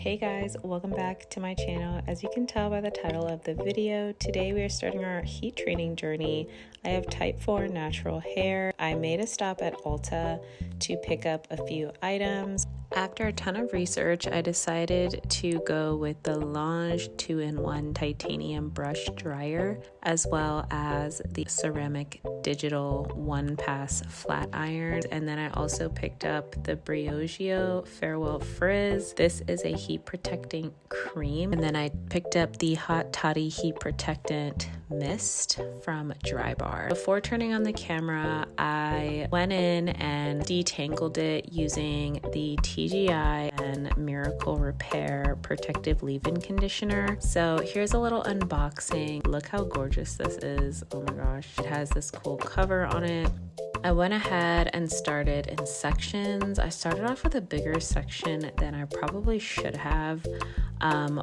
Hey guys, welcome back to my channel. As you can tell by the title of the video, today we are starting our heat training journey. I have type 4 natural hair. I made a stop at Ulta to pick up a few items. After a ton of research, I decided to go with the Lange 2-in-1 titanium brush dryer, as well as the ceramic digital 1-pass flat iron. And then I also picked up the Briogeo Farewell Frizz. This is a heat protecting cream. And then I picked up the Hot Toddy heat protectant mist from Drybar. Before turning on the camera, I went in and detangled it using the tgin and Miracle Repair protective leave-in conditioner. So here's a little unboxing. Look how gorgeous this is. Oh my gosh, it has this cool cover on it. I went ahead and started in sections. I started off with a bigger section than I probably should have.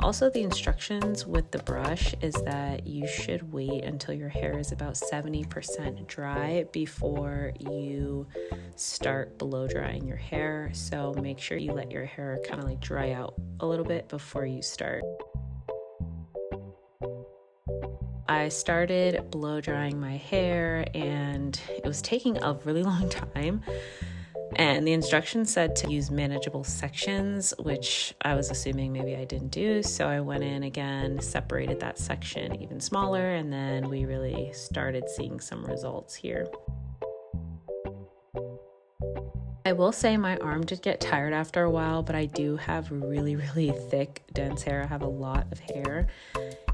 Also, the instructions with the brush is that you should wait until your hair is about 70% dry before you start blow drying your hair. So make sure you let your hair kind of like dry out a little bit before you start. I started blow drying my hair and it was taking a really long time. And the instructions said to use manageable sections, which I was assuming maybe I didn't do. So I went in again, separated that section even smaller, and then we really started seeing some results here. I will say my arm did get tired after a while, but I do have really, really thick, dense hair. I have a lot of hair.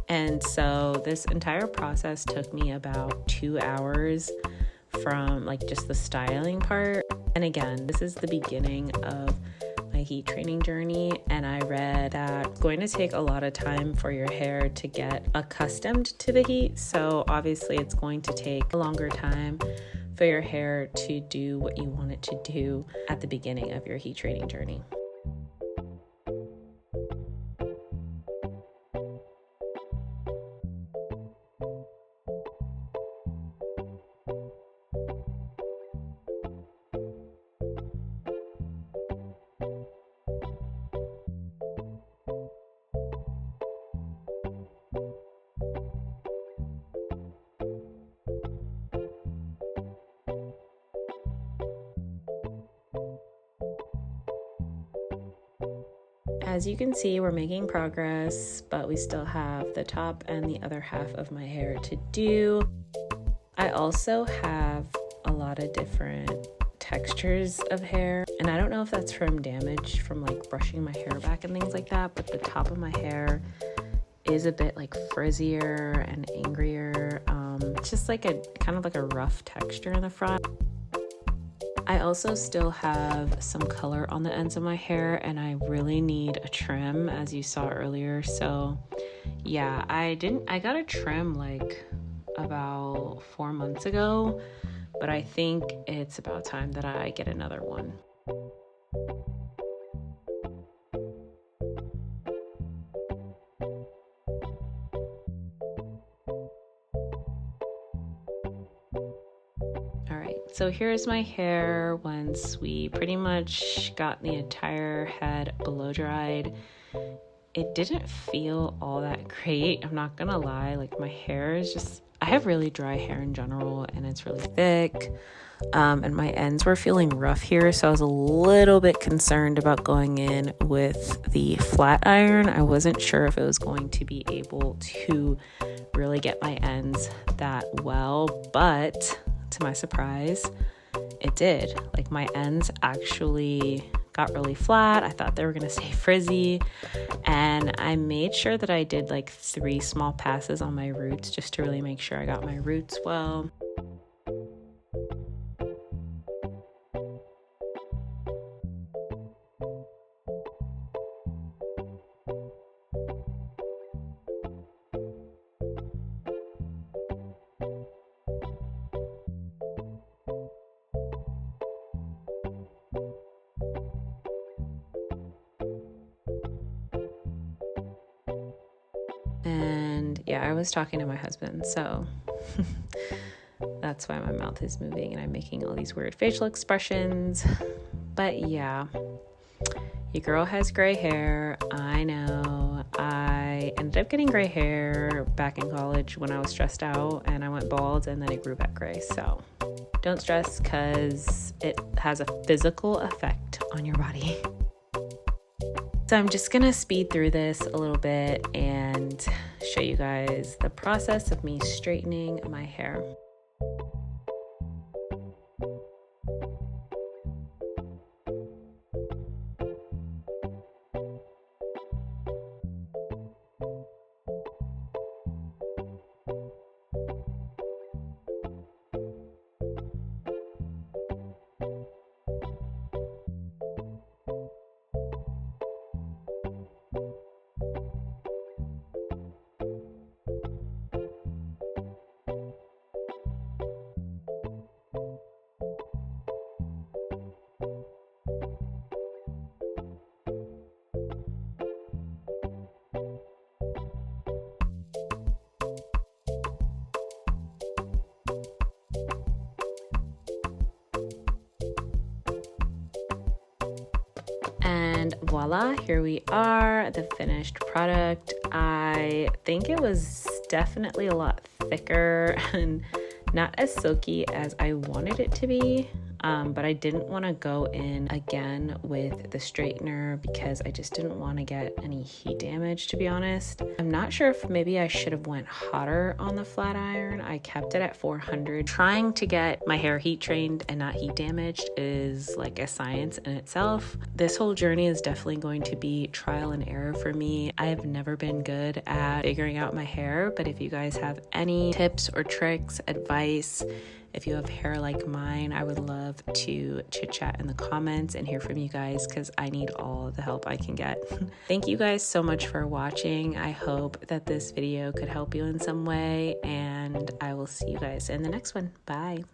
And so this entire process took me about 2 hours from like just the styling part. And again, this is the beginning of my heat training journey, and I read that it's going to take a lot of time for your hair to get accustomed to the heat. So obviously it's going to take a longer time for your hair to do what you want it to do at the beginning of your heat training journey. As you can see, we're making progress, but we still have the top and the other half of my hair to do. I also have a lot of different textures of hair, and I don't know if that's from damage from like brushing my hair back and things like that, but the top of my hair is a bit like frizzier and angrier. It's just like a kind of like a rough texture in the front. I also still have some color on the ends of my hair, and I really need a trim, as you saw earlier. So yeah, I got a trim like about 4 months ago, but I think it's about time that I get another one. So here's my hair once we pretty much got the entire head blow dried. It didn't feel all that great, I'm not gonna lie. Like my hair is just, I have really dry hair in general and it's really thick, and my ends were feeling rough here, so I was a little bit concerned about going in with the flat iron. I wasn't sure if it was going to be able to really get my ends that well, but to my surprise, it did. Like my ends actually got really flat. I thought they were gonna stay frizzy, and I made sure that I did like 3 small passes on my roots just to really make sure I got my roots well. And yeah, I was talking to my husband, so that's why my mouth is moving and I'm making all these weird facial expressions. But yeah, Your girl has gray hair. I know. I ended up getting gray hair back in college when I was stressed out and I went bald and then it grew back gray. So don't stress because it has a physical effect on your body. So I'm just gonna speed through this a little bit and show you guys the process of me straightening my hair. And voila, here we are, the finished product. I think it was definitely a lot thicker and not as silky as I wanted it to be. But I didn't want to go in again with the straightener because I just didn't want to get any heat damage, to be honest. I'm not sure if maybe I should have went hotter on the flat iron. I kept it at 400. Trying to get my hair heat trained and not heat damaged is like a science in itself. This whole journey is definitely going to be trial and error for me. I have never been good at figuring out my hair, but if you guys have any tips or tricks, advice, if you have hair like mine, I would love to chit chat in the comments and hear from you guys because I need all the help I can get. Thank you guys so much for watching. I hope that this video could help you in some way, and I will see you guys in the next one. Bye.